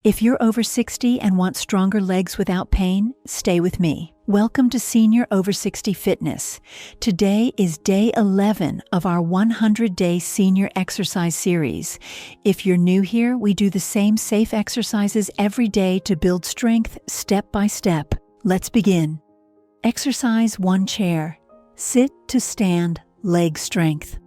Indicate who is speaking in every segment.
Speaker 1: If you're over 60 and want stronger legs without pain, stay with me. Welcome to Senior Over 60 Fitness. Today is day 11 of our 100-day senior exercise series. If you're new here, we do the same safe exercises every day to build strength step by step. Let's begin. Exercise 1 chair. Sit to stand, leg strength.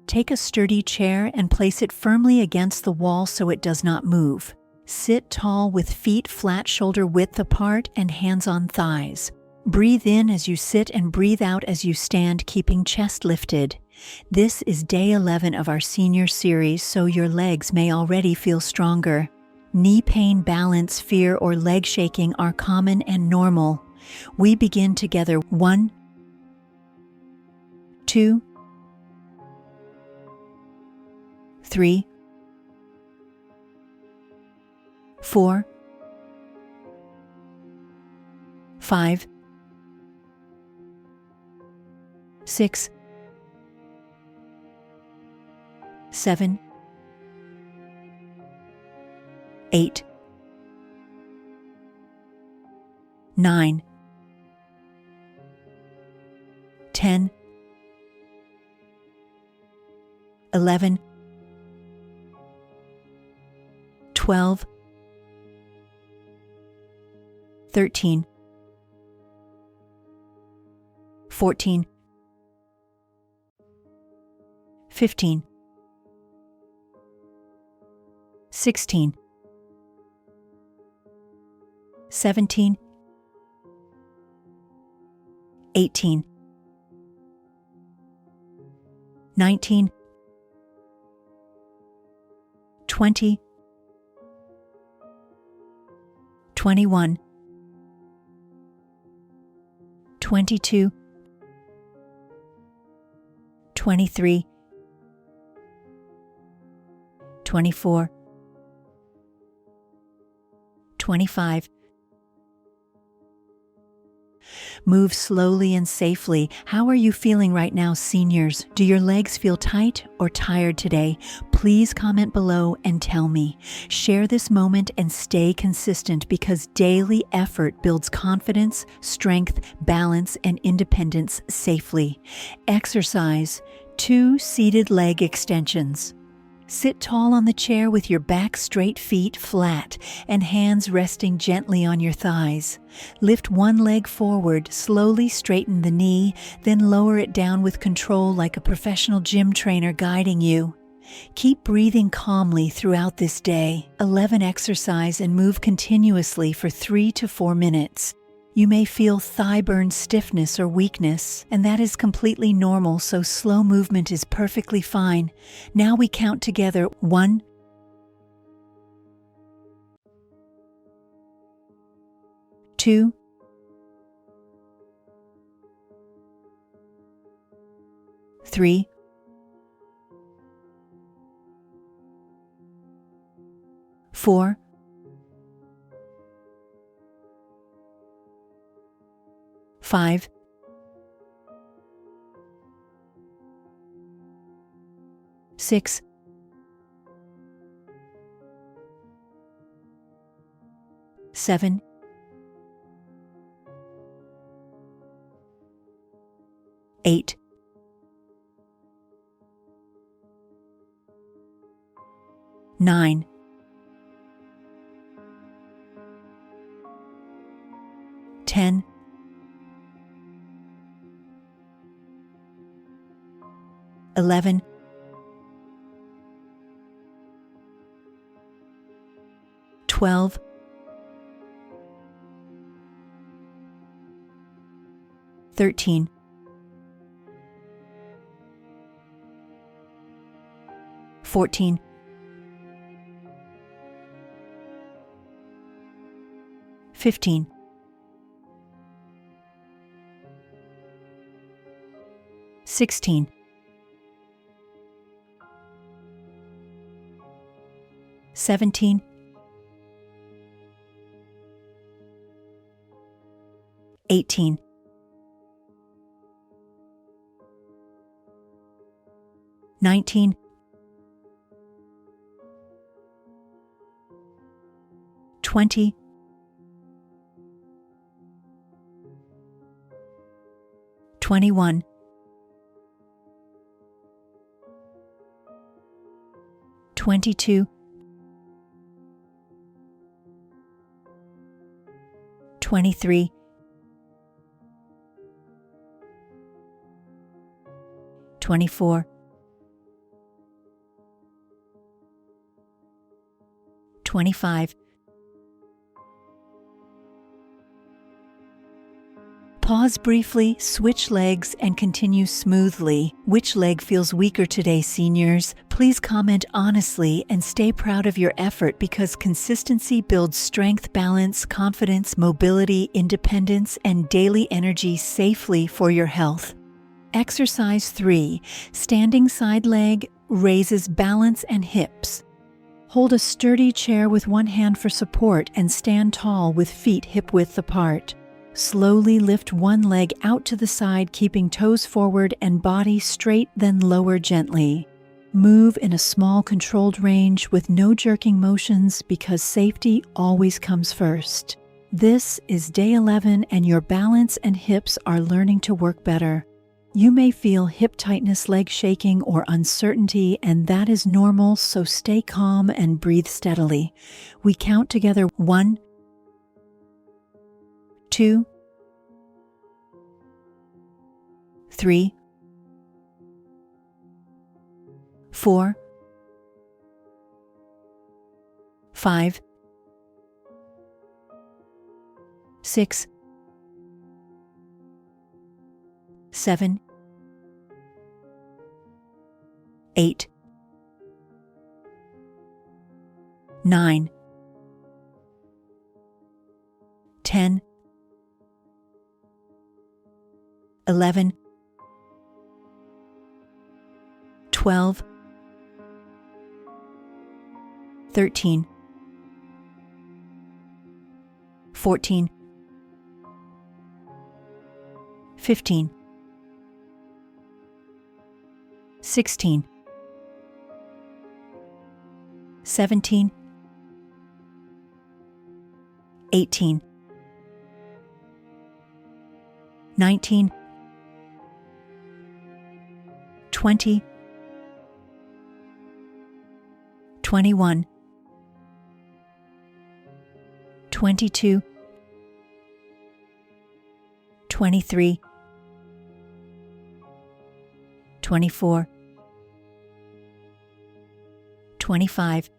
Speaker 1: Take a sturdy chair and place it firmly against the wall so it does not move. Sit tall with feet flat shoulder width apart and hands on thighs. Breathe in as you sit and breathe out as you stand, keeping chest lifted. This is day 11 of our senior series, so your legs may already feel stronger. Knee pain, balance, fear, or leg shaking are common and normal. We begin together. 1, 2, 3, 4, 5, 6, 7, 8, 9, 10, 11, 12, 13, 14, 15, 16, 17, 18, 19, 20, 21, 22, 23, 24, 25. Move slowly and safely. How are you feeling right now, seniors? Do your legs feel tight or tired today? Please comment below and tell me. Share this moment and stay consistent, because daily effort builds confidence, strength, balance, and independence safely. Exercise 2 seated leg extensions. Sit tall on the chair with your back straight, feet flat, and hands resting gently on your thighs. Lift one leg forward, slowly straighten the knee, then lower it down with control like a professional gym trainer guiding you. Keep breathing calmly throughout this day. 11 exercise and move continuously for 3 to 4 minutes. You may feel thigh burn, stiffness, or weakness, and that is completely normal, so slow movement is perfectly fine. Now we count together. 1, 2, 3, 4, 5, 6, 7, 8, 9, 10, 11, 12, 13, 14, 15, 16, 17, 18, 19, 20, 21, 22, 23, 24, 25. Pause briefly, switch legs, and continue smoothly. Which leg feels weaker today, seniors? Please comment honestly and stay proud of your effort, because consistency builds strength, balance, confidence, mobility, independence, and daily energy safely for your health. Exercise 3. Standing side leg raises balance and hips. Hold a sturdy chair with one hand for support and stand tall with feet hip-width apart. Slowly lift one leg out to the side, keeping toes forward and body straight, then lower gently. Move in a small controlled range with no jerking motions, because safety always comes first. This is day 11 and your balance and hips are learning to work better. You may feel hip tightness, leg shaking, or uncertainty, and that is normal, so stay calm and breathe steadily. We count together: 1, 2, 3, 4, 5, 6, 7, 8, 9, 10, 11, 12, 13, 14, 15, 16, 17, 18, 19, 20, 21, 22, 23, 24, 25.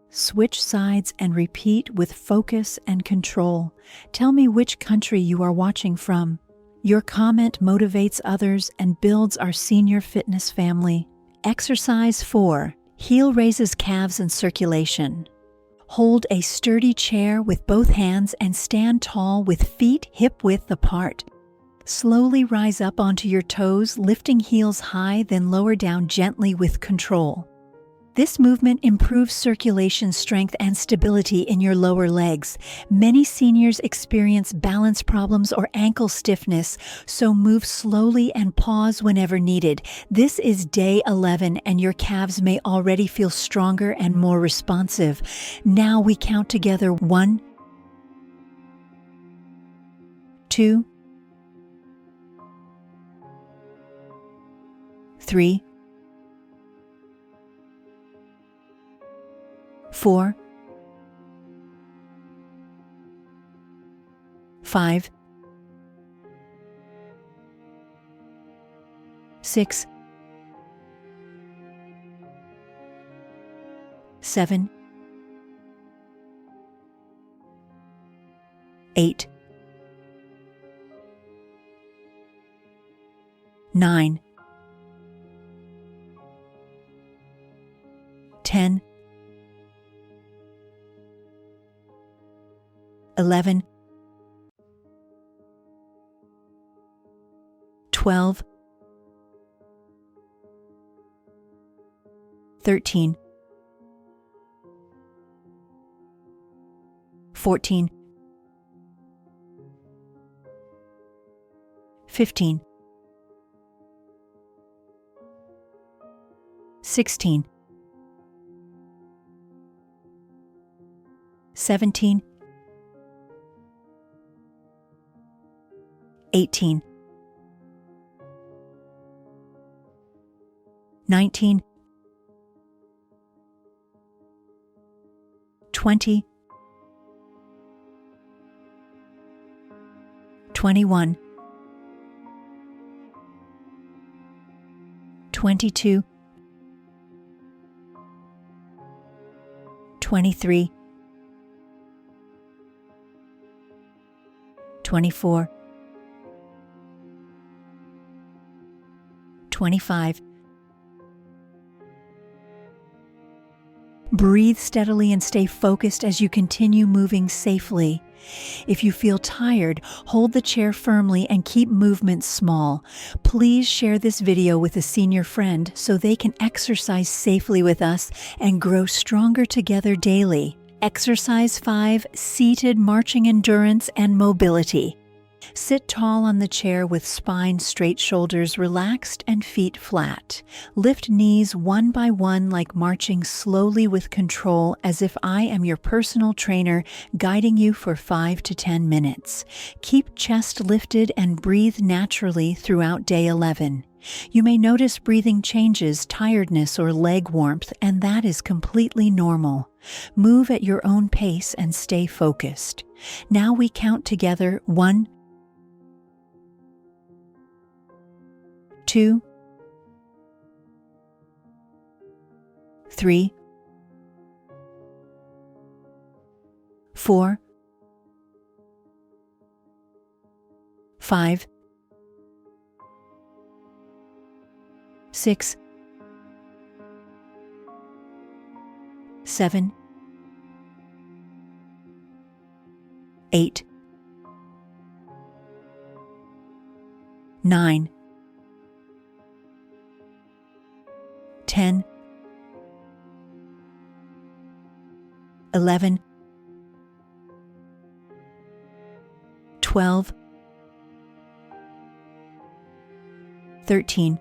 Speaker 1: Switch sides and repeat with focus and control. Tell me which country you are watching from. Your comment motivates others and builds our senior fitness family. Exercise 4. Heel raises calves and circulation. Hold a sturdy chair with both hands and stand tall with feet hip-width apart. Slowly rise up onto your toes, lifting heels high, then lower down gently with control. This movement improves circulation, strength, and stability in your lower legs. Many seniors experience balance problems or ankle stiffness, so move slowly and pause whenever needed. This is day 11 and your calves may already feel stronger and more responsive. Now we count together: 1, 2, 3, 4, 5, 6, 7, 8, 9, 10, 11, 12, 13, 14, 15, 16, 17, 18, 19, 20, 21, 22, 23, 24, 25. Breathe steadily and stay focused as you continue moving safely. If you feel tired, hold the chair firmly and keep movements small. Please share this video with a senior friend so they can exercise safely with us and grow stronger together daily. Exercise 5: Seated Marching Endurance and Mobility. Sit tall on the chair with spine straight, shoulders relaxed, and feet flat. Lift knees one by one like marching slowly with control, as if I am your personal trainer guiding you for 5 to 10 minutes. Keep chest lifted and breathe naturally throughout day 11. You may notice breathing changes, tiredness, or leg warmth, and that is completely normal. Move at your own pace and stay focused. Now we count together: 1, 2, 3, 4, 5, 6, 7, 8, 9, 10, 11, 12, 13,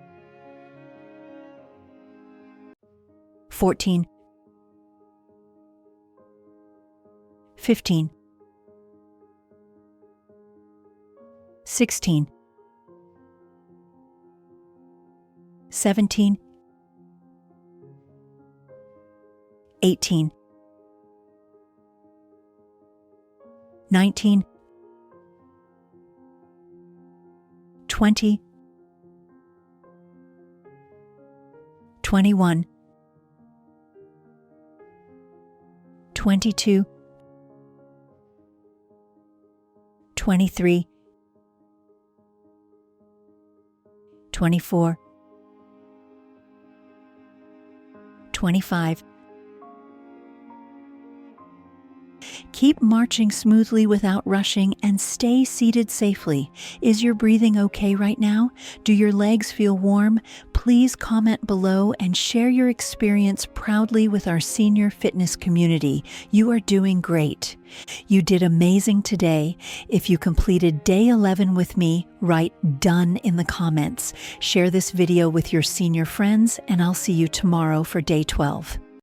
Speaker 1: 14, 15, 16, 17, 18, 19, 20, 21, 22, 23, 24, 25. Keep marching smoothly without rushing and stay seated safely. Is your breathing okay right now? Do your legs feel warm? Please comment below and share your experience proudly with our senior fitness community. You are doing great. You did amazing today. If you completed day 11 with me, write "done" in the comments. Share this video with your senior friends, and I'll see you tomorrow for day 12.